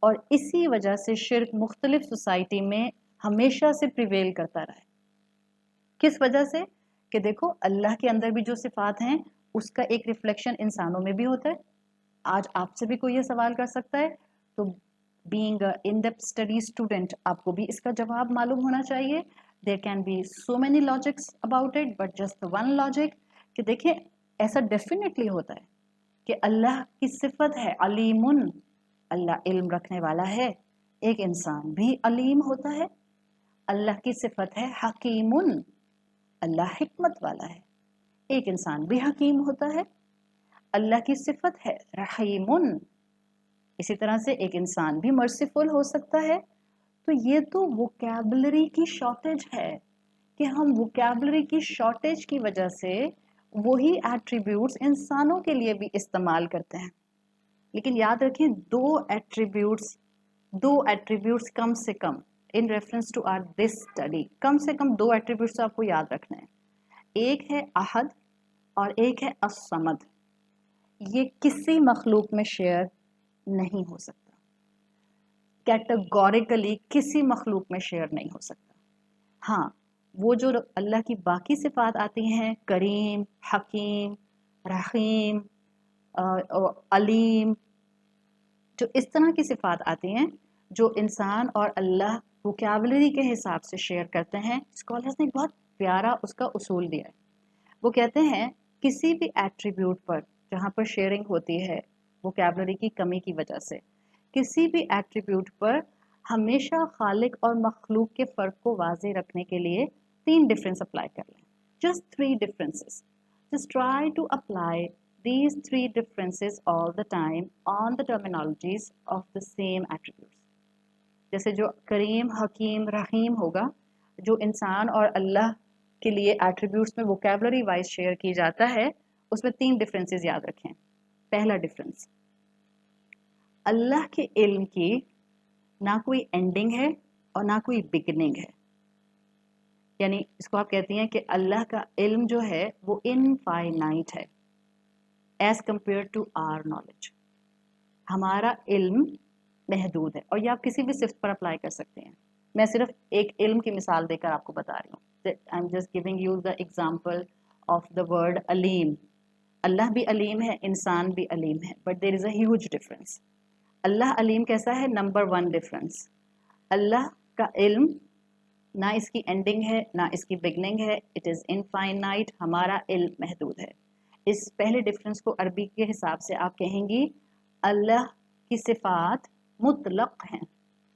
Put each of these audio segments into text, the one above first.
और इसी वजह से शिर्क मुख्तलिफ सोसाइटी में हमेशा से प्रिवेल करता रहा है। किस वजह से? कि देखो अल्लाह के अंदर भी जो सिफात हैं उसका एक रिफ्लेक्शन इंसानों में भी होता है। आज आपसे भी कोई ये सवाल कर सकता है, तो being in depth study student आपको भी इसका जवाब मालूम होना चाहिए। There can be so many logics about it, but just one logic कि देखिए ऐसा डेफिनेटली होता है कि अल्लाह की सिफत है अलीमुन, अल्लाह इल्म रखने वाला है। एक इंसान भी अलीम होता है। अल्लाह की सिफत है हकीमुन, अल्लाह हिकमत वाला है। एक इंसान भी हकीम होता है। अल्लाह की सिफत है रहीमुन, इसी तरह से एक इंसान भी मर्सीफुल हो सकता है। तो ये तो वोकैबुलरी की शॉर्टेज है कि हम वोकैबुलरी की शॉर्टेज की वजह से वही एट्रीब्यूट्स इंसानों के लिए भी इस्तेमाल करते हैं। लेकिन याद रखिए दो एट्रीब्यूट्स कम से कम in reference to our this study, कम से कम दो एट्रीब्यूट्स आपको याद रखने हैं। एक है अहद और एक है असमद। ये किसी मखलूक में शेयर नहीं हो सकता, कैटेगोरिकली किसी मखलूक में शेयर नहीं हो सकता। हाँ, वो जो अल्लाह की बाकी सिफात आती हैं, करीम, हकीम, रहीम, अलीम, जो इस तरह की सिफात आती हैं जो इंसान और अल्लाह वोकैबुलरी के हिसाब से शेयर करते हैं, स्कॉलर्स ने बहुत प्यारा उसका उसूल दिया है। वो कहते हैं किसी भी एट्रीब्यूट पर जहाँ पर शेयरिंग होती है वोकैबुलरी की कमी की वजह से, किसी भी एट्रीब्यूट पर हमेशा खालिक और मखलूक के फ़र्क को वाज़े रखने के लिए 3 डिफरेंस अप्लाई कर लें। Just 3 differences. Just try to apply these 3 differences all the time on the terminologies of the same attributes. जैसे जो करीम, हकीम, रहीम होगा, जो इंसान और अल्लाह के लिए एट्रीब्यूट्स में वोकैबुलरी वाइज शेयर की जाता है, उसमें 3 डिफरेंसेस याद रखें। पहला डिफरेंस, अल्लाह के इल्म की ना कोई एंडिंग है और ना कोई बिगनिंग है। यानी इसको आप कहती हैं कि अल्लाह का इल्म जो है वो इनफाइनाइट है as compared to our knowledge. हमारा इल्म महदूद है, और ये आप किसी भी सिफ्त पर अप्लाई कर सकते हैं। मैं सिर्फ एक इल्म की मिसाल देकर आपको बता रही हूँ। I am just giving you the example of the word अलीम। अल्लाह भी अलीम है, इंसान भी अलीम है, but there is a huge difference. अल्लाह अलीम कैसा है? नंबर 1 डिफरेंस, अल्लाह का इल्म ना इसकी एंडिंग है ना इसकी बिगनिंग है, इट इज़ इनफाइनाइट। हमारा इल्म महदूद है। इस पहले डिफरेंस को अरबी के हिसाब से आप कहेंगी अल्लाह की सिफात मुतलक हैं,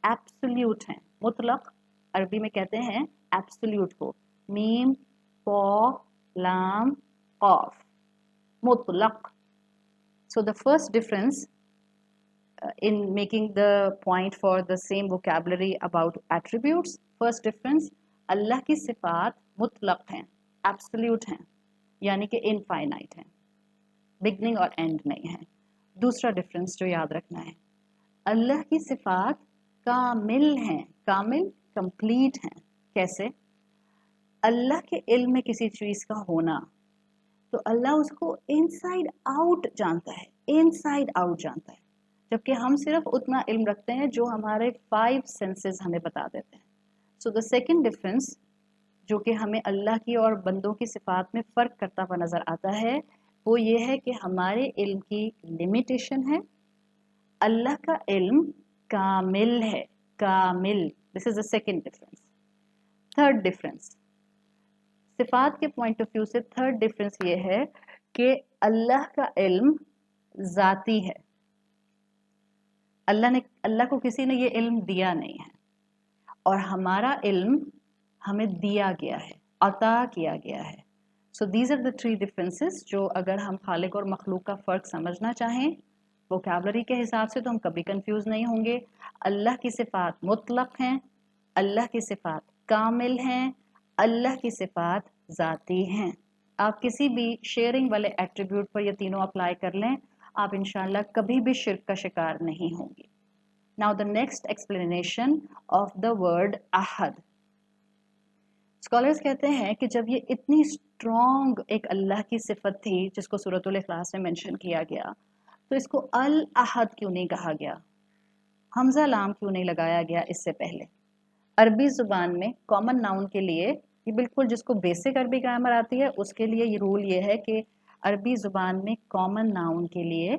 एब्सोल्यूट हैं। मुतलक अरबी में कहते हैं एब्सोल्यूट को, मीम पौ लाम कॉफ, मुतलक। So the first difference in making the point for the same vocabulary about attributes, first difference, अल्लाह की सिफात मुतलक हैं, एब्सोल्यूट हैं, यानी कि इनफाइनाइट हैं, बिगनिंग और एंड नहीं है। दूसरा डिफरेंस जो याद रखना है, अल्लाह की सिफात कामिल हैं, कामिल कंप्लीट हैं। कैसे? अल्लाह के इल्म में किसी चीज़ का होना, तो अल्लाह उसको इनसाइड आउट जानता है, इनसाइड आउट जानता है, जबकि हम सिर्फ उतना इल्म रखते हैं जो हमारे 5 सेंसेस हमें बता देते हैं। सो द सेकंड डिफरेंस जो कि हमें अल्लाह की और बंदों की सिफात में फ़र्क करता हुआ नज़र आता है, वो ये है कि हमारे इल्म की लिमिटेशन है, अल्लाह का इल्म कामिल है, कामिल। This is the second difference. Third difference, सिफात के पॉइंट ऑफ व्यू से थर्ड डिफरेंस ये है कि अल्लाह का इल्म ज़ाती है। अल्लाह को किसी ने ये इल्म दिया नहीं है, और हमारा इल्म हमें दिया गया है, अता किया गया है। So these are the 3 differences जो अगर हम खालिक और मखलूक का फ़र्क समझना चाहें वोकैबुलरी के हिसाब से तो हम कभी कंफ्यूज नहीं होंगे। अल्लाह की सिफात मुतलक हैं, अल्लाह की सिफात कामिल हैं, अल्लाह की सिफात ज़ाती हैं। आप किसी भी शेयरिंग वाले एट्रीब्यूट पर ये तीनों अप्लाई कर लें, आप इंशाल्लाह कभी भी शिर्क का शिकार नहीं होंगे। Now the next explanation of the word Ahad. Scholars कहते हैं कि जब ये इतनी स्ट्रॉन्ग एक अल्लाह की सिफत थी जिसको सूरतुल इखलास में मेंशन किया गया, तो इसको अल अहद क्यों नहीं कहा गया? हमजा लाम क्यों नहीं लगाया गया इससे पहले? अरबी ज़ुबान में कॉमन नाउन के लिए, ये बिल्कुल जिसको बेसिक अरबी ग्रामर आती है उसके लिए ये रूल ये है कि अरबी ज़ुबान में कॉमन नाउन के लिए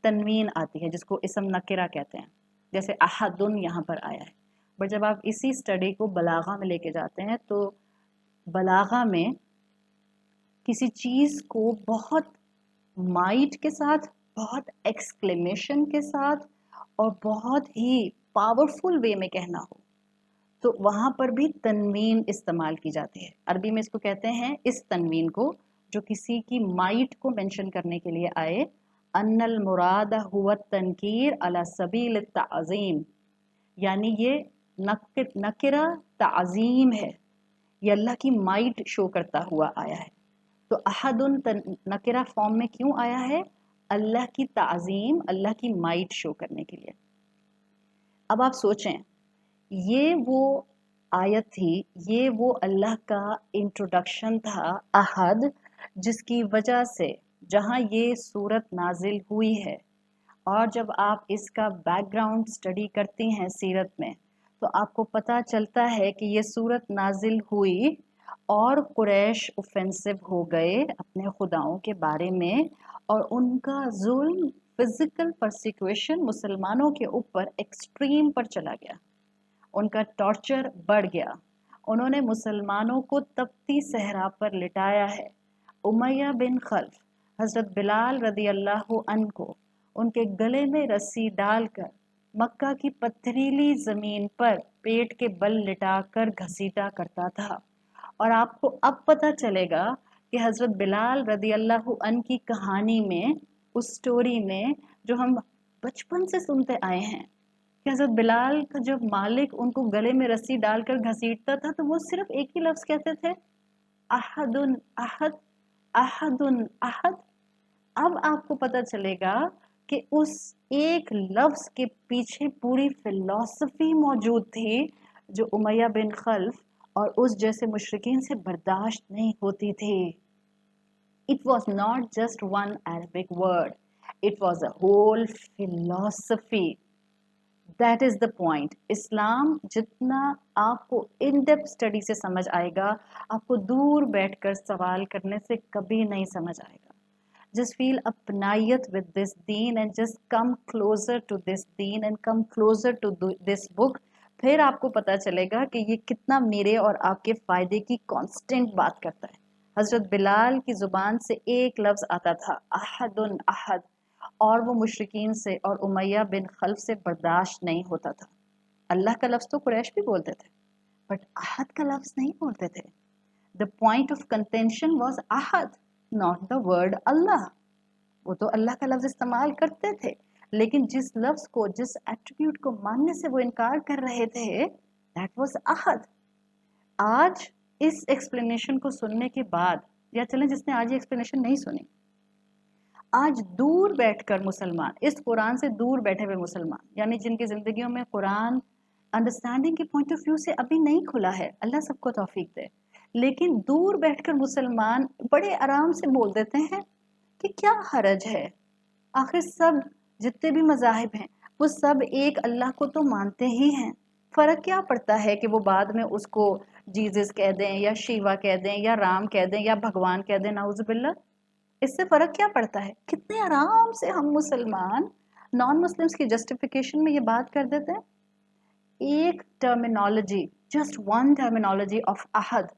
तनवीन आती है, जिसको इसम नकिरा कहते हैं। जैसे अहदुन यहाँ पर आया है, बट जब आप इसी स्टडी को बलागा में लेके जाते हैं तो बलागा में किसी चीज़ को बहुत माइट के साथ, बहुत एक्सक्लेमेशन के साथ और बहुत ही पावरफुल वे में कहना हो तो वहाँ पर भी तनवीन इस्तेमाल की जाती है। अरबी में इसको कहते हैं, इस तनवीन को जो किसी की माइट को मेंशन करने के लिए आए, अन्नल मुराद हुवा तनकीर अला सबील ताज़ीम, यानी ये नकिरा ताज़ीम है, ये अल्लाह की माइट शो करता हुआ आया है। तो अहदुन नकिरा फॉर्म में क्यों आया है? अल्लाह की ताज़ीम, अल्लाह की माइट शो करने के लिए। अब आप सोचें, ये वो आयत थी, ये वो अल्लाह का इंट्रोडक्शन था अहद, जिसकी वजह से जहाँ ये सूरत नाजिल हुई है, और जब आप इसका बैकग्राउंड स्टडी करती हैं सीरत में तो आपको पता चलता है कि ये सूरत नाजिल हुई और कुरैश ऑफेंसिव हो गए अपने खुदाओं के बारे में, और उनका जुल्म, फिजिकल परसिक्यूशन मुसलमानों के ऊपर एक्सट्रीम पर चला गया, उनका टॉर्चर बढ़ गया। उन्होंने मुसलमानों को तपती सहरा पर लिटाया है। उमैया बिन खल्फ हज़रत बिलाल रदी अल्लाह अन्हु को उनके गले में रस्सी डालकर मक्का की पथरीली ज़मीन पर पेट के बल लिटाकर घसीटा करता था। और आपको अब पता चलेगा कि हज़रत बिलाल रदी अल्लाह अन्हु की कहानी में, उस स्टोरी में जो हम बचपन से सुनते आए हैं कि हज़रत बिलाल का जब मालिक उनको गले में रस्सी डालकर घसीटता था तो वो सिर्फ एक ही लफ्ज़ कहते थे, अहदुन अहद, अहदुन अहद। अब आपको पता चलेगा कि उस एक लफ्ज़ के पीछे पूरी फिलॉसफी मौजूद थी जो उमैया बिन खल्फ और उस जैसे मुशरिकीन से बर्दाश्त नहीं होती थी। It was not just one Arabic word, it was a whole philosophy. That is the point. इस्लाम जितना आपको इन डेप्थ स्टडी से समझ आएगा, आपको दूर बैठकर सवाल करने से कभी नहीं समझ आएगा। Just feel apnayat with this deen and just come closer to this deen and come closer to this book. फिर आपको पता चलेगा कि ये कितना मेरे और आपके फ़ायदे की कांस्टेंट बात करता है। हज़रत बिलाल की ज़ुबान से एक लफ्ज़ आता था, अहदुन अहद, और वो मुशरिकीन से और उमैया बिन खल्फ से बर्दाश्त नहीं होता था। अल्लाह का लफ्ज़ तो कुरैश भी बोलते थे, बट अहद का लफ्ज़ नहीं बोलते थे। The point of contention was अहद, नॉट द वर्ड अल्लाह। वो तो अल्लाह का लफ्ज़ इस्तेमाल करते थे, लेकिन जिस लफ्ज़ को, जिस एट्रीब्यूट को मानने से वो इनकार कर रहे थे, दैट वाज अहद। आज इस एक्सप्लेनेशन को सुनने के बाद, या चलें जिसने आज ये एक्सप्लेनेशन नहीं सुनी, आज दूर बैठकर मुसलमान, इस कुरान से दूर बैठे हुए मुसलमान, यानी जिनकी ज़िंदगियों में कुरान अंडरस्टैंडिंग के पॉइंट ऑफ व्यू से अभी नहीं खुला है, अल्लाह सबको तौफीक दे, लेकिन दूर बैठकर मुसलमान बड़े आराम से बोल देते हैं कि क्या हरज है, आखिर सब जितने भी मज़ाहिब हैं वो सब एक अल्लाह को तो मानते ही हैं, फ़र्क क्या पड़ता है कि वो बाद में उसको जीसस कह दें या शिवा कह दें या राम कह दें या भगवान कह दें, नाउज़ुबिल्लाह, इससे फ़र्क क्या पड़ता है। कितने आराम से हम मुसलमान नॉन मुस्लिम्स की जस्टिफिकेशन में ये बात कर देते हैं। एक terminology, just one terminology of अहद,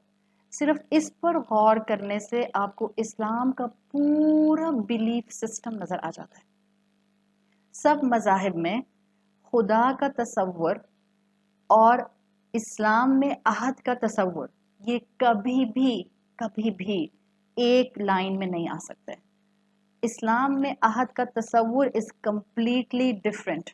सिर्फ इस पर गौर करने से आपको इस्लाम का पूरा बिलीफ सिस्टम नज़र आ जाता है। सब मज़ाहिब में खुदा का तसव्वुर और इस्लाम में अहद का तसव्वुर, ये कभी भी एक लाइन में नहीं आ सकते। इस्लाम में अहद का तसव्वुर इज़ कम्प्लीटली डिफरेंट।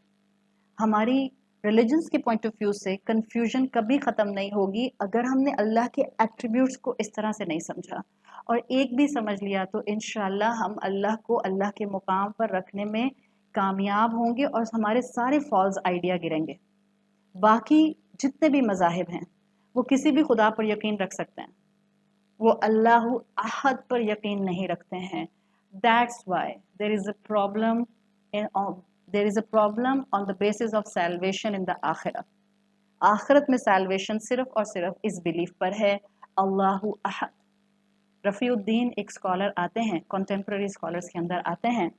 हमारी रिलीजन्स के पॉइंट ऑफ व्यू से कन्फ्यूजन कभी ख़त्म नहीं होगी अगर हमने अल्लाह के एट्रीब्यूट्स को इस तरह से नहीं समझा, और एक भी समझ लिया तो इंशाअल्लाह हम अल्लाह को अल्लाह के मुकाम पर रखने में कामयाब होंगे और हमारे सारे फॉल्स आइडिया गिरेंगे। बाकी जितने भी मज़ाहिब हैं वो किसी भी खुदा पर यकीन रख सकते हैं, वो अल्लाह अहद पर यकीन नहीं रखते हैं। That's why there is a problem in there is a problem on the basis of salvation in the आखिरत. आखिरत में salvation सिर्फ और सिर्फ इस belief पर है, अल्लाहु अहद. रफ़ीउद्दीन एक स्कॉलर आते हैं, contemporary scholars के अंदर आते हैं.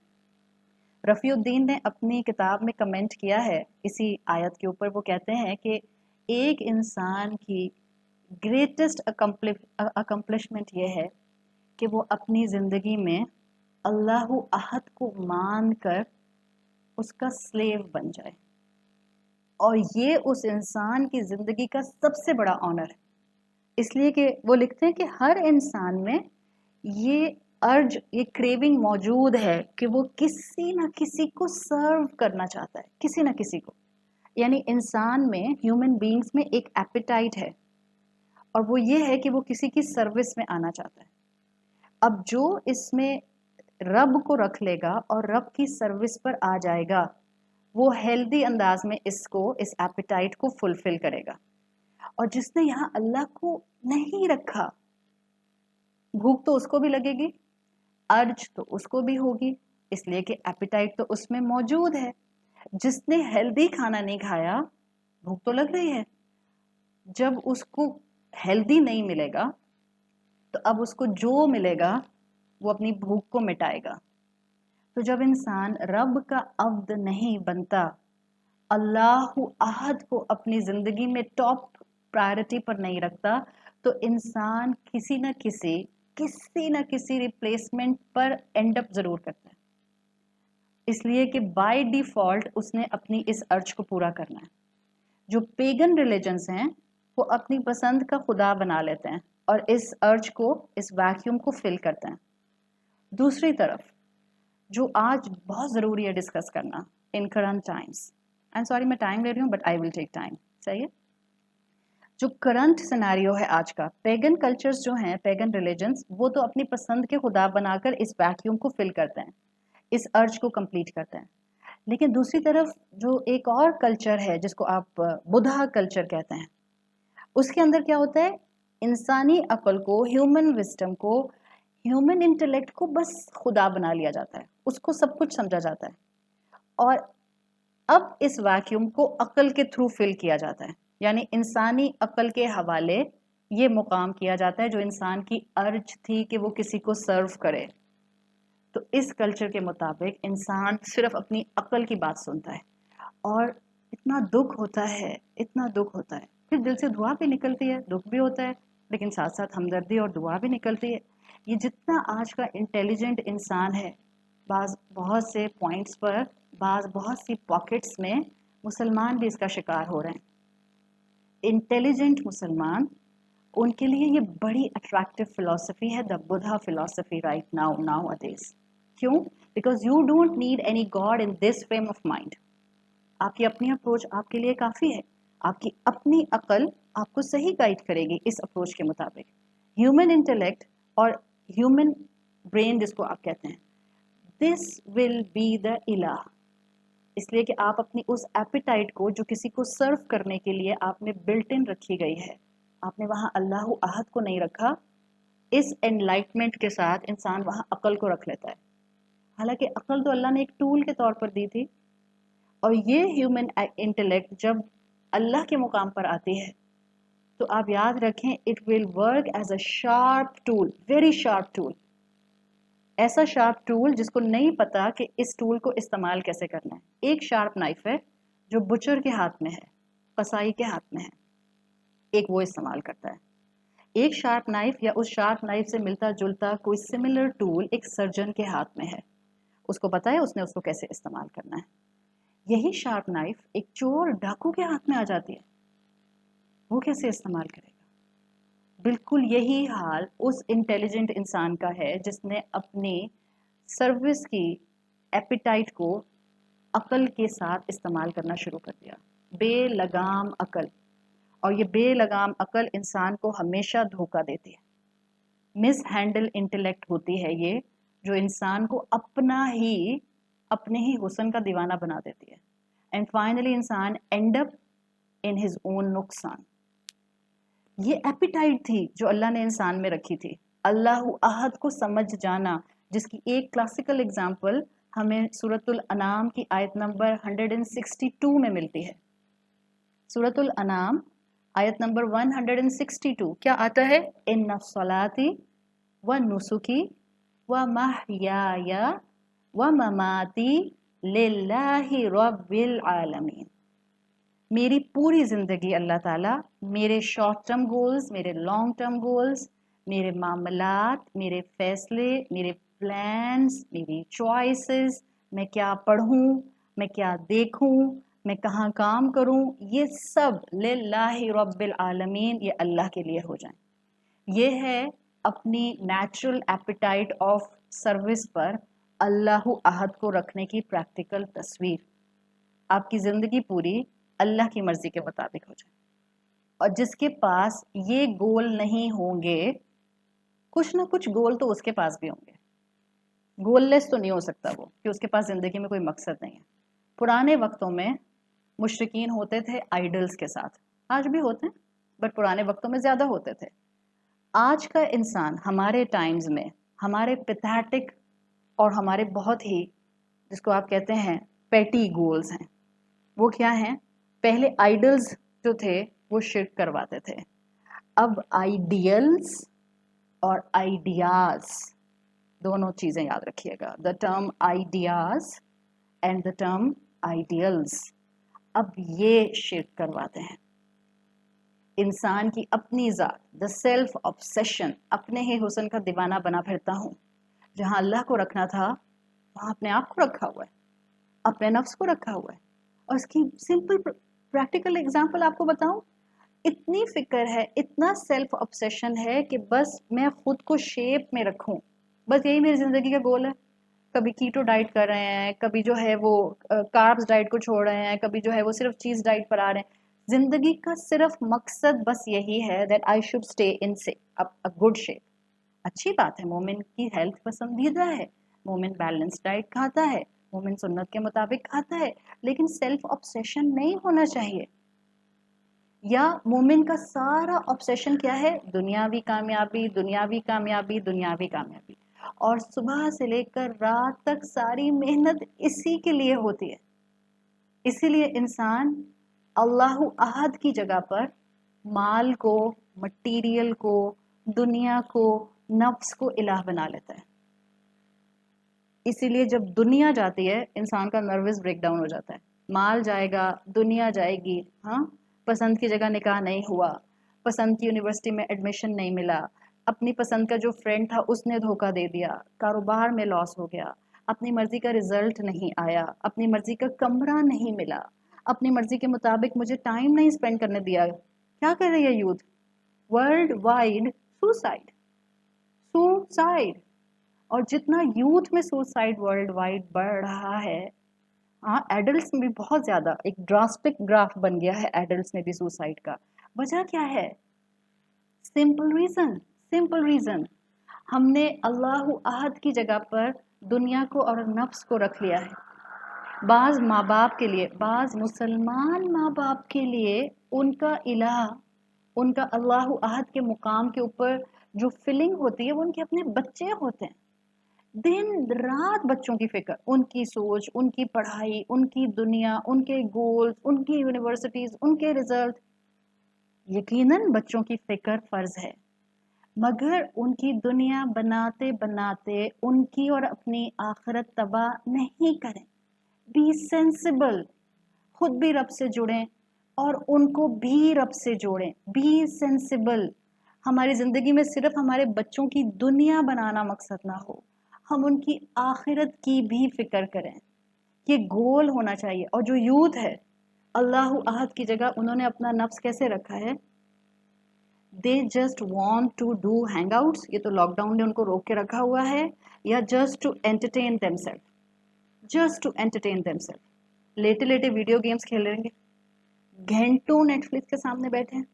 रफ़ीउद्दीन ने अपनी किताब में कमेंट किया है इसी आयत के ऊपर. वो कहते हैं कि एक इंसान की ग्रेटेस्ट अकम्पलिशमेंट ये है कि वो अपनी ज़िंदगी में अल्लाहु अहद को मान कर उसका स्लेव बन जाए, और ये उस इंसान की ज़िंदगी का सबसे बड़ा ऑनर है. इसलिए कि वो लिखते हैं कि हर इंसान में ये अर्ज, ये क्रेविंग मौजूद है कि वो किसी ना किसी को सर्व करना चाहता है, किसी ना किसी को. यानी इंसान में, ह्यूमन बीइंग्स में एक एपिटाइट है, और वो ये है कि वो किसी की सर्विस में आना चाहता है. अब जो इसमें रब को रख लेगा और रब की सर्विस पर आ जाएगा, वो हेल्दी अंदाज में इसको, इस एपिटाइट को फुलफिल करेगा. और जिसने यहाँ अल्लाह को नहीं रखा, भूख तो उसको भी लगेगी, अर्ज तो उसको भी होगी, इसलिए कि एपिटाइट तो उसमें मौजूद है. जिसने हेल्दी खाना नहीं खाया, भूख तो लग रही है. जब उसको हेल्दी नहीं मिलेगा तो अब उसको जो मिलेगा वो अपनी भूख को मिटाएगा. तो जब इंसान रब का अब्द नहीं बनता, अल्लाहु अहद को अपनी ज़िंदगी में टॉप प्रायोरिटी पर नहीं रखता, तो इंसान किसी न किसी रिप्लेसमेंट पर एंड अप ज़रूर करता है. इसलिए कि बाय डिफ़ॉल्ट उसने अपनी इस अर्ज को पूरा करना है. जो पेगन रिलीजन्स हैं वो अपनी पसंद का खुदा बना लेते हैं और इस अर्ज को, इस वैक्यूम को फिल करते हैं. दूसरी तरफ जो आज बहुत ज़रूरी है डिस्कस करना in current times, I am sorry मैं टाइम ले रही हूँ but I will take time, सही है. जो करंट सिनेरियो है आज का, पेगन कल्चर्स जो हैं, पेगन रिलीजन्स, वो तो अपनी पसंद के खुदा बनाकर इस वैक्यूम को फिल करते हैं, इस अर्ज को कंप्लीट करते हैं. लेकिन दूसरी तरफ जो एक और कल्चर है जिसको आप बुद्धा कल्चर कहते हैं, उसके अंदर क्या होता है, इंसानी अक्ल को, ह्यूमन विस्डम को, ह्यूमन इंटेलेक्ट को बस खुदा बना लिया जाता है, उसको सब कुछ समझा जाता है. और अब इस वैक्यूम को अक्ल के थ्रू फिल किया जाता है, यानी इंसानी अक्ल के हवाले ये मुकाम किया जाता है जो इंसान की अर्ज थी कि वो किसी को सर्व करे. तो इस कल्चर के मुताबिक इंसान सिर्फ अपनी अक्ल की बात सुनता है, और इतना दुख होता है, इतना दुख होता है. फिर दिल से दुआ भी निकलती है, दुख भी होता है, लेकिन साथ साथ हमदर्दी और दुआ भी निकलती है. ये जितना आज का इंटेलिजेंट इंसान है, बहुत से पॉइंट्स पर, बहुत सी पॉकेट्स में मुसलमान भी इसका शिकार हो रहे हैं. इंटेलिजेंट मुसलमान, उनके लिए ये बड़ी अट्रैक्टिव फिलॉसफी है, the Buddha philosophy right now अडेज. क्यों? Because you don't need any God in this frame of mind. आपकी अपनी अप्रोच आपके लिए काफ़ी है, आपकी अपनी अकल आपको सही गाइड करेगी इस अप्रोच के मुताबिक. ह्यूमन इंटेलेक्ट और ह्यूमन ब्रेन जिसको आप कहते हैं, दिस विल बी द इलाह. इसलिए कि आप अपनी उस एपिटाइट को जो किसी को सर्व करने के लिए आप में बिल्ट इन रखी गई है, आपने वहाँ अल्लाहु अहद को नहीं रखा. इस एनलाइटमेंट के साथ इंसान वहाँ अकल को रख लेता है. हालांकि अकल तो अल्लाह ने एक टूल के तौर पर दी थी, और ये ह्यूमन इंटेलेक्ट जब अल्लाह के मुकाम पर आती है तो आप याद रखें, it will work as a sharp tool, very sharp tool. ऐसा शार्प टूल जिसको नहीं पता कि इस टूल को इस्तेमाल कैसे करना है. एक शार्प नाइफ है जो बुचर के हाथ में है, कसाई के हाथ में है, एक वो इस्तेमाल करता है. एक शार्प नाइफ या उस शार्प नाइफ से मिलता जुलता कोई सिमिलर टूल एक सर्जन के हाथ में है, उसको पता है उसने उसको कैसे इस्तेमाल करना है. यही शार्प नाइफ एक चोर डाकू के हाथ में आ जाती है, वो कैसे इस्तेमाल करेगा. बिल्कुल यही हाल उस इंटेलिजेंट इंसान का है जिसने अपनी सर्विस की एपिटाइट को अकल के साथ इस्तेमाल करना शुरू कर दिया. बेलगाम अकल, और ये बेलगाम अकल इंसान को हमेशा धोखा देती है. मिस हैंडल इंटेलेक्ट होती है ये, जो इंसान को अपने ही हुस्न का दीवाना बना देती है. एंड फाइनली इंसान and up in his own नुकसान. ये एपिटाइट थी जो अल्लाह ने इंसान में रखी थी, अल्लाहु अहद को समझ जाना, जिसकी एक क्लासिकल एग्जाम्पल हमें सूरतुल अनाम की आयत नंबर 162 में मिलती है। सूरतुल अनाम आयत नंबर 162 क्या आता है? इन्ना सलाती व नुसुकी व महयाया व ममाती लिल्लाहि रब्बिल आलमीन। मेरी पूरी ज़िंदगी अल्लाह ताला, मेरे शॉर्ट टर्म गोल्स, मेरे लॉन्ग टर्म गोल्स, मेरे मामलात, मेरे फैसले, मेरे प्लान्स, मेरी चॉइसेस, मैं क्या पढ़ूं, मैं क्या देखूं, मैं कहाँ काम करूं, ये सब लिल्लाहि रब्बिल आलमीन, ये अल्लाह के लिए हो जाए। ये है अपनी नेचुरल एपिटाइट ऑफ सर्विस पर अल्लाहु अहद को रखने की प्रैक्टिकल तस्वीर। आपकी ज़िंदगी पूरी अल्लाह की मर्जी के मुताबिक हो जाए। और जिसके पास ये गोल नहीं होंगे, कुछ ना कुछ गोल तो उसके पास भी होंगे, गोललेस तो नहीं हो सकता वो, कि उसके पास ज़िंदगी में कोई मकसद नहीं है। पुराने वक्तों में मुशरिकीन होते थे आइडल्स के साथ, आज भी होते हैं बट पुराने वक्तों में ज़्यादा होते थे। आज का इंसान हमारे टाइम्स में हमारे पैथेटिक और हमारे बहुत ही, जिसको आप कहते हैं पेटी गोल्स हैं। वो क्या हैं? पहले आइडल्स जो थे वो शिर्क करवाते थे, अब आइडियल्स और आइडियाज, दोनों चीज़ें याद रखिएगा, the term ideas and the term ideals, अब ये शिर्क करवाते हैं। इंसान की अपनी ज़ात, द सेल्फ ऑब्सेशन, अपने ही हुस्न का दीवाना बना फिरता हूँ। जहाँ अल्लाह को रखना था वहाँ अपने आप को रखा हुआ है, अपने नफ्स को रखा हुआ है। और इसकी सिंपल प्रैक्टिकल एग्जांपल आपको बताऊं, इतनी फिक्र है, इतना सेल्फ ऑब्सेशन है कि बस मैं खुद को शेप में रखूं, बस यही मेरी ज़िंदगी का गोल है। कभी कीटो डाइट कर रहे हैं, कभी जो है वो कार्ब्स डाइट को छोड़ रहे हैं, कभी जो है वो सिर्फ चीज़ डाइट पर आ रहे हैं। ज़िंदगी का सिर्फ मकसद बस यही है that I should stay in से अ गुड शेप। अच्छी बात है, मोमिन की हेल्थ पसंदीदा है, मोमिन बैलेंस डाइट खाता है, मोमिन सुन्नत के मुताबिक खाता है, लेकिन सेल्फ ऑब्सेशन नहीं होना चाहिए। या मोमिन का सारा ऑब्सेशन क्या है? दुनियावी कामयाबी, दुनियावी कामयाबी, दुनियावी कामयाबी, और सुबह से लेकर रात तक सारी मेहनत इसी के लिए होती है। इसीलिए इंसान अल्लाहु अहद की जगह पर माल को, मटीरियल को, दुनिया को, नफ्स को इलाह बना लेता है। इसीलिए जब दुनिया जाती है इंसान का नर्वस ब्रेकडाउन हो जाता है। माल जाएगा, दुनिया जाएगी, हाँ, पसंद की जगह निकाह नहीं हुआ, पसंद की यूनिवर्सिटी में एडमिशन नहीं मिला, अपनी पसंद का जो फ्रेंड था उसने धोखा दे दिया, कारोबार में लॉस हो गया, अपनी मर्जी का रिजल्ट नहीं आया, अपनी मर्जी का कमरा नहीं मिला, अपनी मर्जी के मुताबिक मुझे टाइम नहीं स्पेंड करने दिया। क्या कर रही है youth? World wide suicide, suicide. और जितना यूथ में सुसाइड वर्ल्ड वाइड बढ़ रहा है, हाँ, एडल्ट्स में भी बहुत ज़्यादा एक ड्रास्टिक ग्राफ बन गया है एडल्ट्स में भी सुसाइड का। वजह क्या है? सिंपल रीज़न, सिंपल रीज़न, हमने अल्लाहु अहद की जगह पर दुनिया को और नफ्स को रख लिया है। बाज़ माँ बाप के लिए, बाज़ मुसलमान माँ बाप के लिए उनका इलाह, उनका अल्लाहु अहद के मुकाम के ऊपर जो फीलिंग होती है वो उनके अपने बच्चे होते हैं। दिन रात बच्चों की फिक्र, उनकी सोच, उनकी पढ़ाई, उनकी दुनिया, उनके गोल्स, उनकी यूनिवर्सिटीज, उनके रिजल्ट। यकीनन बच्चों की फिक्र फर्ज है, मगर उनकी दुनिया बनाते बनाते उनकी और अपनी आखिरत तबाह नहीं करें। बी सेंसिबल, खुद भी रब से जुड़ें और उनको भी रब से जोड़ें। B sensible. हमारी ज़िंदगी में सिर्फ हमारे बच्चों की दुनिया बनाना मकसद ना हो, हम उनकी आखिरत की भी फिक्र करें। ये गोल होना चाहिए। और जो यूथ है, अल्लाहु अहद की जगह उन्होंने अपना नफ्स कैसे रखा है? They just want to do hangouts, ये तो लॉकडाउन ने उनको रोक के रखा हुआ है, या just to entertain themselves, just to entertain themselves. लेटे लेटे वीडियो गेम्स खेलेंगे, घंटों नेटफ्लिक्स के सामने बैठे हैं,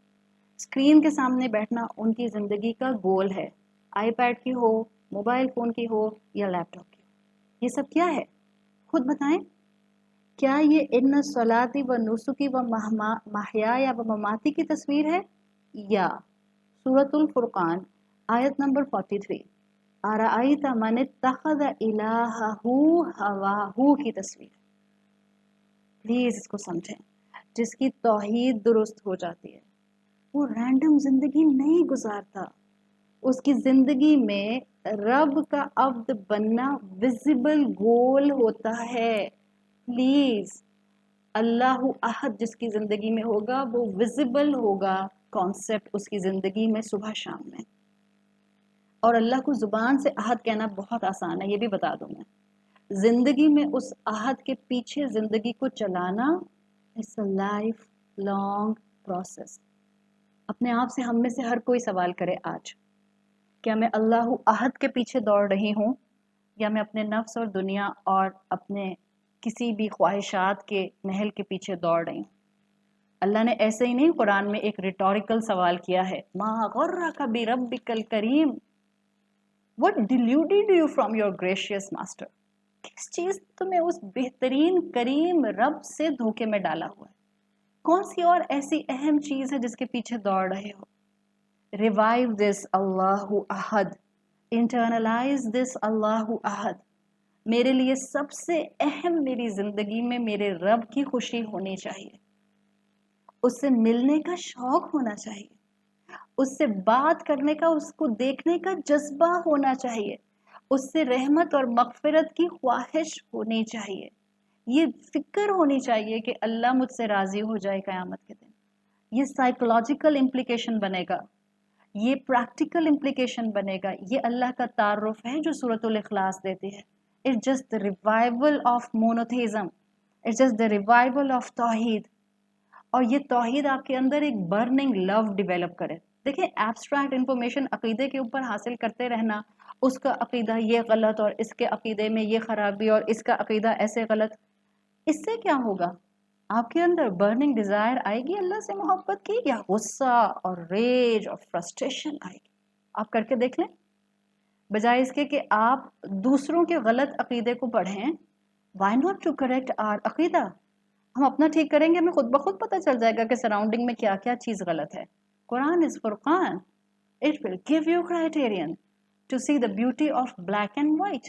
स्क्रीन के सामने बैठना उनकी ज़िंदगी का गोल है, आईपैड की हो, मोबाइल फ़ोन की हो या लैपटॉप की। ये सब क्या है? खुद बताएं। क्या ये इन्न सलाती व नुसुकी व महया या व ममाती की तस्वीर है? या सूरतुल फुरकान आयत नंबर 43, अराअयत मन इत्तखज़ इलाहहू हवाहू की तस्वीर। प्लीज इसको समझें। जिसकी तौहीद दुरुस्त हो जाती है वो रैंडम जिंदगी नहीं गुजारता, उसकी जिंदगी में रब का अब्द बनना विजिबल गोल होता है। प्लीज, अल्लाहु अहद जिसकी जिंदगी में होगा वो विजिबल होगा कॉन्सेप्ट उसकी जिंदगी में सुबह शाम में। और अल्लाह को जुबान से अहद कहना बहुत आसान है, ये भी बता दूं मैं। जिंदगी में उस अहद के पीछे जिंदगी को चलाना it's a life long process. अपने आप से हम में से हर कोई सवाल करे आज, क्या मैं अल्लाह अहद के पीछे दौड़ रही हूँ या मैं अपने नफ्स और दुनिया और अपने किसी भी ख्वाहिशात के महल के पीछे दौड़ रही हूँ। अल्लाह ने ऐसे ही नहीं कुरान में एक रिटोरिकल सवाल किया है, मा गर्रका बिरब्बिकल करीम, what deluded you from your gracious master. किस चीज तुम्हें उस बेहतरीन करीम रब से धोखे में डाला हुआ है? कौन सी और ऐसी अहम चीज है जिसके पीछे दौड़ रहे हो? रिवाइव दिस अल्लाहु अहद, इंटरनलाइज दिस अल्लाहु अहद। मेरे लिए सबसे अहम मेरी जिंदगी में मेरे रब की खुशी होनी चाहिए, उससे मिलने का शौक होना चाहिए, उससे बात करने का, उसको देखने का जज्बा होना चाहिए, उससे रहमत और मगफिरत की ख्वाहिश होनी चाहिए, ये फिक्र होनी चाहिए कि अल्लाह मुझसे राजी हो जाए क़यामत के दिन। ये साइकोलॉजिकल इम्प्लीकेशन बनेगा, ये प्रैक्टिकल इम्प्लीकेशन बनेगा। ये अल्लाह का तारुफ है जो सूरतुल इखलास देती है। It's just the revival of monotheism, it's just the revival of तौहीद। और ये तौहीद आपके अंदर एक बर्निंग लव डेवलप करे। देखिए, एब्स्ट्रैक्ट इन्फॉर्मेशन अकीदे के ऊपर हासिल करते रहना, उसका अकीदा ये गलत और इसके अकीदे में ये खराबी और इसका अकीदा ऐसे गलत, इससे क्या होगा? आपके अंदर बर्निंग डिजायर आएगी अल्लाह से मोहब्बत की, या गुस्सा और रेज और फ्रस्ट्रेशन आएगी? आप करके देख लें। बजाय इसके कि आप दूसरों के गलत अकीदे को पढ़ें, why not to correct our अकीदा। हम अपना ठीक करेंगे, हमें खुद ब खुद पता चल जाएगा कि सराउंडिंग में क्या क्या चीज़ गलत है। Quran is Furqan, it will give you criterion to see the beauty of black and white,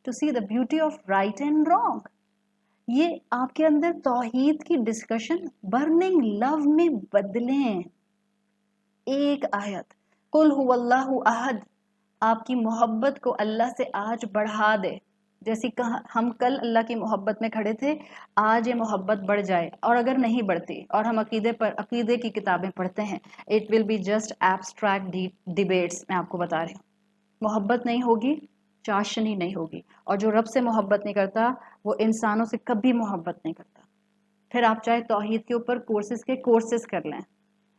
to see the beauty of right and wrong. ये आपके अंदर तौहीद की डिस्कशन बर्निंग लव में बदलें। एक आयत कुल हुवल्लाहु अहद आपकी मोहब्बत को अल्लाह से आज बढ़ा दे। जैसी कहा हम कल अल्लाह की मोहब्बत में खड़े थे, आज ये मोहब्बत बढ़ जाए। और अगर नहीं बढ़ती और हम अकीदे की किताबें पढ़ते हैं, it will be just abstract debates. मैं आपको बता रही हूँ, मोहब्बत नहीं होगी, चाशनी नहीं होगी। और जो रब से मोहब्बत नहीं करता वो इंसानों से कभी मोहब्बत नहीं करता। फिर आप चाहे तौहीद के ऊपर कोर्सेज कर लें,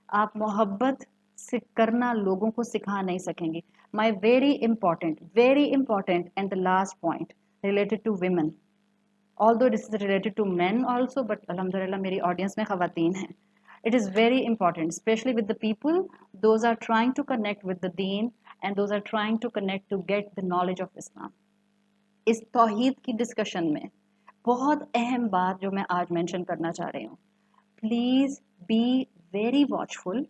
आप मोहब्बत से करना लोगों को सिखा नहीं सकेंगे। My very important and the last point related to women, although this is related to man also, but अल्हम्दुलिल्लाह मेरी ऑडियंस में खवातीन हैं। It is very important, especially with the people, those are trying to connect with the deen and those are trying to connect to get the knowledge of Islam. इस तौहीद की discussion में बहुत अहम बात जो मैं आज मेंशन करना चाह रही हूँ, प्लीज बी वेरी वॉचफुल।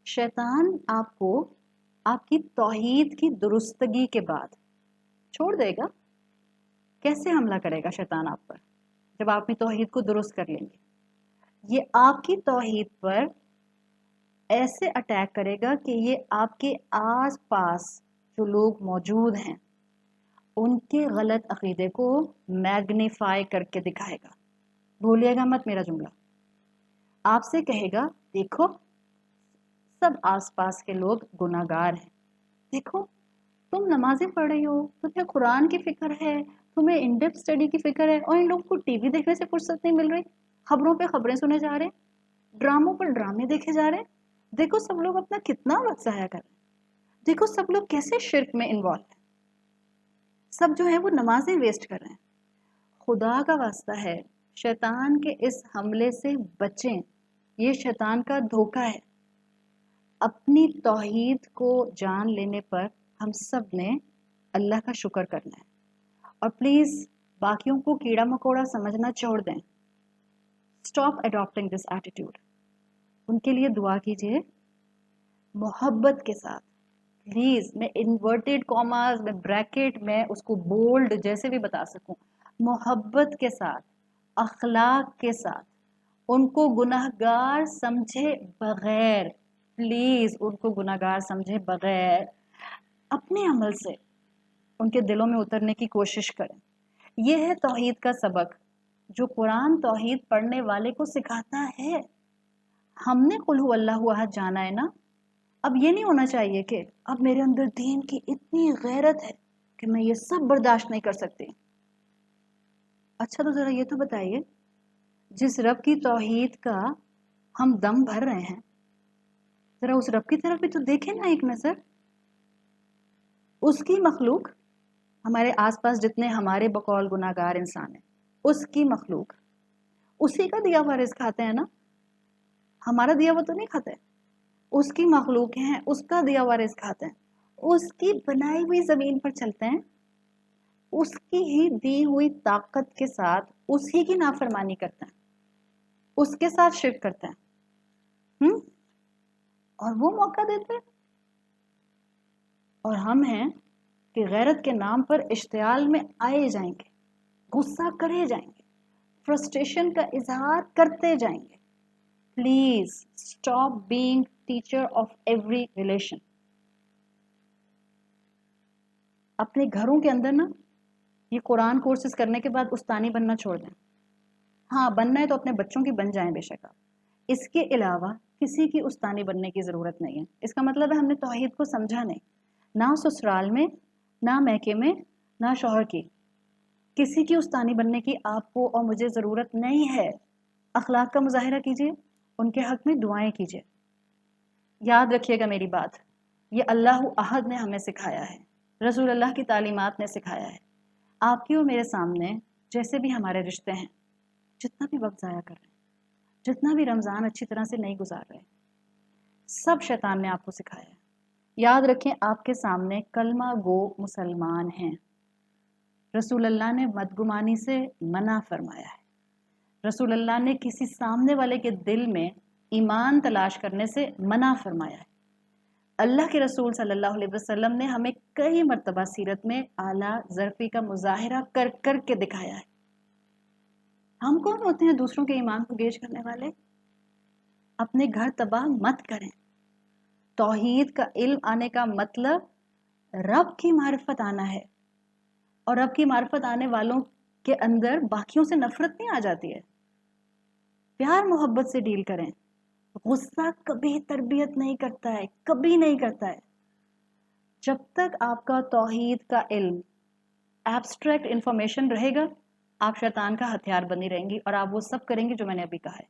शैतान आपको आपकी तौहीद की दुरुस्तगी के बाद छोड़ देगा। कैसे हमला करेगा शैतान आप पर? जब आप अपनी तौहीद को दुरुस्त कर लेंगे, ये आपकी तौहीद पर ऐसे अटैक करेगा कि ये आपके आस पास जो लोग मौजूद हैं उनके गलत अकीदे को मैग्नीफाई करके दिखाएगा। भूलिएगा मत मेरा जुमला। आपसे कहेगा, देखो सब आसपास के लोग गुनाहगार हैं, देखो तुम नमाजें पढ़ रही हो, तुम्हें कुरान की फिक्र है, तुम्हें इन डेप्थ स्टडी की फिक्र है, और इन लोगों को टीवी देखने से फुर्सत नहीं मिल रही, खबरों पे खबरें सुने जा रहे हैं, ड्रामों पर ड्रामे देखे जा रहे हैं। देखो सब लोग अपना कितना वक्त ज़ाया कर रहे हैं, देखो सब लोग कैसे शिर्क में इन्वॉल्व हैं, सब जो है वो नमाजें वेस्ट कर रहे हैं। खुदा का वास्ता है, शैतान के इस हमले से बचें, ये शैतान का धोखा है। अपनी तौहीद को जान लेने पर हम सब ने अल्लाह का शुक्र करना है, और प्लीज़ बाकियों को कीड़ा मकोड़ा समझना छोड़ दें। Stop adopting this attitude. उनके लिए दुआ कीजिए मोहब्बत के साथ। پلیز میں انورٹیڈ کاماز میں بریکٹ میں اس کو بولڈ جیسے بھی بتا سکوں، محبت کے ساتھ، اخلاق کے ساتھ، ان کو گناہگار سمجھے بغیر، پلیز ان کو گناہگار سمجھے بغیر اپنے عمل سے ان کے دلوں میں اترنے کی کوشش کریں۔ یہ ہے توحید کا سبق جو قرآن توحید پڑھنے والے کو سکھاتا ہے۔ ہم نے قل ہو اللہ احد جانا ہے نا، اب یہ نہیں ہونا چاہیے کہ اب میرے اندر دین کی اتنی غیرت ہے کہ میں یہ سب برداشت نہیں کر سکتی۔ اچھا تو ذرا یہ تو بتائیے، جس رب کی توحید کا ہم دم بھر رہے ہیں، ذرا اس رب کی طرف بھی تو دیکھیں نا ایک نظر۔ اس کی مخلوق، ہمارے آس پاس جتنے ہمارے بقول گناہگار انسان ہیں، اس کی مخلوق اسی کا دیا ہوا رزق کھاتے ہیں نا، ہمارا دیا ہوا تو نہیں کھاتے، اس کی مخلوق ہیں، اس کا دیا ہوا رزق کھاتے ہیں، اس کی بنائی ہوئی زمین پر چلتے ہیں، اس کی ہی دی ہوئی طاقت کے ساتھ اسی کی نافرمانی کرتے ہیں، اس کے ساتھ شرک کرتے ہیں، اور وہ موقع دیتے ہیں، اور ہم ہیں کہ غیرت کے نام پر اشتعال میں آئے جائیں گے، غصہ کرے جائیں گے، فرسٹریشن کا اظہار کرتے جائیں گے۔ Please stop being teacher of every relation. اپنے گھروں کے اندر نا یہ قرآن کورسز کرنے کے بعد استانی بننا چھوڑ دیں۔ ہاں بننا ہے تو اپنے بچوں کی بن جائیں بے شک آپ، اس کے علاوہ کسی کی استانی بننے کی ضرورت نہیں ہے۔ اس کا مطلب ہے ہم نے توحید کو سمجھا نہیں، نہ سسرال میں، نہ میکے میں، نہ شوہر کی، کسی کی استانی بننے کی آپ کو اور مجھے ضرورت نہیں ہے۔ اخلاق کا مظاہرہ کیجیے، ان کے حق میں دعائیں کیجیے۔ یاد رکھیے گا میری بات، یہ اللہ احد نے ہمیں سکھایا ہے، رسول اللہ کی تعلیمات نے سکھایا ہے۔ آپ کے اور میرے سامنے جیسے بھی ہمارے رشتے ہیں، جتنا بھی وقت ضائع کر رہے ہیں، جتنا بھی رمضان اچھی طرح سے نہیں گزار رہے، سب شیطان نے آپ کو سکھایا ہے۔ یاد رکھیں آپ کے سامنے کلمہ گو مسلمان ہیں، رسول اللہ نے بدگمانی سے منع فرمایا ہے، رسول اللہ نے کسی سامنے والے کے دل میں ایمان تلاش کرنے سے منع فرمایا ہے۔ اللہ کے رسول صلی اللہ علیہ وسلم نے ہمیں کئی مرتبہ سیرت میں اعلیٰ ظرفی کا مظاہرہ کر کر کے دکھایا ہے۔ ہم کون ہوتے ہیں دوسروں کے ایمان کو گیج کرنے والے؟ اپنے گھر تباہ مت کریں۔ توحید کا علم آنے کا مطلب رب کی معرفت آنا ہے، اور رب کی معرفت آنے والوں کے اندر باقیوں سے نفرت نہیں آ جاتی ہے۔ پیار محبت سے ڈیل کریں۔ غصہ کبھی تربیت نہیں کرتا ہے، کبھی نہیں کرتا ہے۔ جب تک آپ کا توحید کا علم ایبسٹریکٹ انفارمیشن رہے گا، آپ شیطان کا ہتھیار بنی رہیں گی، اور آپ وہ سب کریں گے جو میں نے ابھی کہا ہے،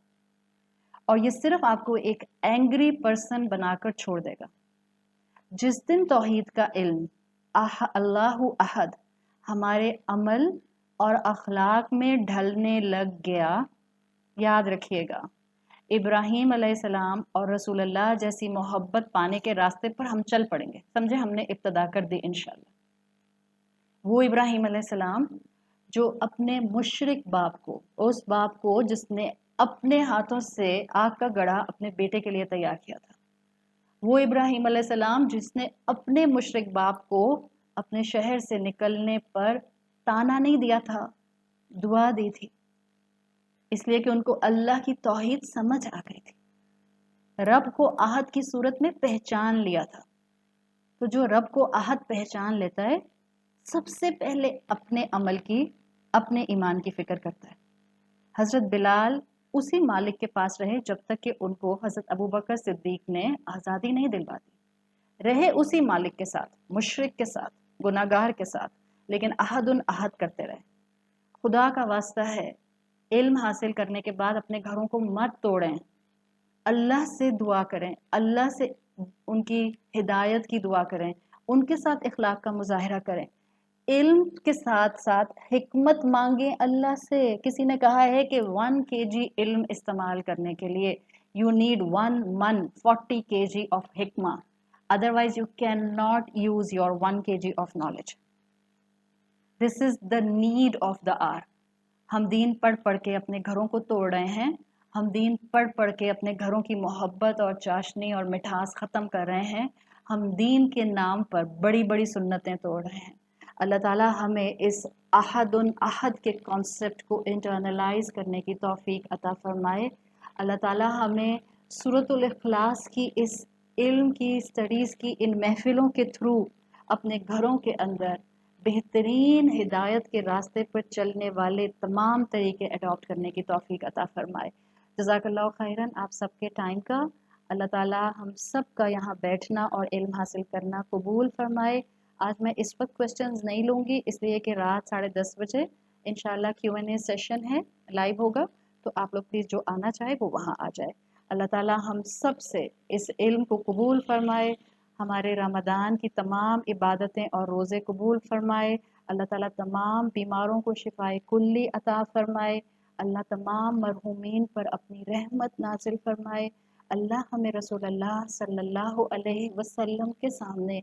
اور یہ صرف آپ کو ایک اینگری پرسن بنا کر چھوڑ دے گا۔ جس دن توحید کا علم اللہ احد ہمارے عمل اور اخلاق میں ڈھلنے لگ گیا، یاد رکھیے گا ابراہیم علیہ السلام اور رسول اللہ جیسی محبت پانے کے راستے پر ہم چل پڑیں گے۔ سمجھے، ہم نے ابتدا کر دی انشاءاللہ۔ وہ ابراہیم علیہ السلام جو اپنے مشرک باپ کو، اس باپ کو جس نے اپنے ہاتھوں سے آگ کا گڑھا اپنے بیٹے کے لیے تیار کیا تھا، وہ ابراہیم علیہ السلام جس نے اپنے مشرک باپ کو اپنے شہر سے نکلنے پر تانا نہیں دیا تھا، دعا دی تھی، اس لیے کہ ان کو اللہ کی توحید سمجھ آ گئی تھی، رب کو احد کی صورت میں پہچان لیا تھا۔ تو جو رب کو احد پہچان لیتا ہے، سب سے پہلے اپنے عمل کی، اپنے ایمان کی فکر کرتا ہے۔ حضرت بلال اسی مالک کے پاس رہے جب تک کہ ان کو حضرت ابوبکر صدیق نے آزادی نہیں دلوا دی، رہے اسی مالک کے ساتھ، مشرک کے ساتھ، گناہگار کے ساتھ، لیکن احد کرتے رہے۔ خدا کا واسطہ ہے، علم حاصل کرنے کے بعد اپنے گھروں کو مت توڑیں، اللہ سے دعا کریں، اللہ سے ان کی ہدایت کی دعا کریں، ان کے ساتھ اخلاق کا مظاہرہ کریں، علم کے ساتھ ساتھ حکمت مانگیں اللہ سے۔ کسی نے کہا ہے کہ 1 kg علم استعمال کرنے کے لیے you need 1 month 40 kg of حکمہ، otherwise you cannot use your 1 kg of knowledge. This is the need of the hour. ہم دین پڑھ کے اپنے گھروں کو توڑ رہے ہیں، ہم دین پڑھ کے اپنے گھروں کی محبت اور چاشنی اور مٹھاس ختم کر رہے ہیں، हम दीन के नाम पर बड़ी बड़ी सुन्नतें तोड़ रहे हैं। अल्लाह ताला हमें इस अहदुन अहद के कॉन्सेप्ट को इंटरनलाइज करने की तौफीक अता फरमाए। अल्लाह ताला हमें सूरतुल इखलास की इस इल्म की स्टडीज़ की इन महफिलों के थ्रू अपने घरों के अंदर बेहतरीन हिदायत के रास्ते पर चलने वाले तमाम तरीके अडॉप्ट करने की तौफीक अता फरमाए। जज़ाकल्लाहु खैरन आप सबके टाइम का। अल्लाह ताला हम सब का यहाँ बैठना और इल्म हासिल करना कबूल फरमाए। आज मैं इस वक्त क्वेश्चंस नहीं लूँगी, इसलिए कि रात 10:30 बजे इंशाल्लाह Q&A सेशन है, लाइव होगा, तो आप लोग प्लीज़ जो आना चाहे वो वहाँ आ जाए। अल्लाह ताला हम सब से इस इल्म को कबूल फरमाए, हमारे रमज़ान की तमाम इबादतें और रोज़े कबूल फरमाए। अल्लाह ताला तमाम बीमारों को शिफाए कुल्ली अता फरमाए। अल्लाह तमाम मरहूमीन पर अपनी रहमत नाज़िल फरमाए। अल्लाह हमें रसूलुल्लाह सल्लल्लाहु अलैहि वसल्लम के सामने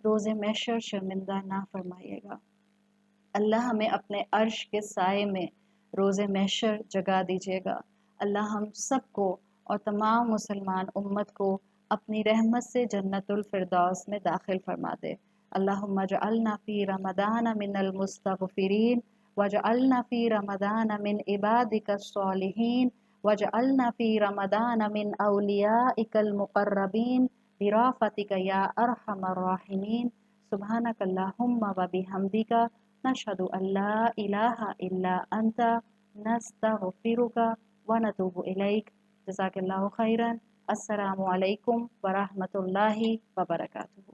रोज़े महशर शर्मिंदा ना फरमाइएगा। अल्लाह हमें अपने अर्श के साए में रोज़े महशर जगा दीजिएगा। अल्लाह हम सबको और तमाम मुसलमान उम्मत को अपनी रहमत से जन्नतुल फिरदौस में दाखिल फरमा दे। अल्लाहुम्मा जअलना फ़ी रमज़ान मिनल मुस्तग़फ़िरीन वजअलना फ़ी रमज़ान मिन इबादिकस सालिहीन वजअलना फ़ी रमज़ान मिन औलियाइकल मुक़र्रबीन बिराफ़तिका या अरहमर राहिमीन। सुब्हानकल्लाहुम्मा व बिहम्दिका नशहदु अल्ला इलाहा इल्ला अंता नस्तगफिरुका व नतूबु इलैक। जज़ाकल्लाहु खैरन। अस्सलामु अलैकुम व रहमतुल्लाहि व बरकातुहू।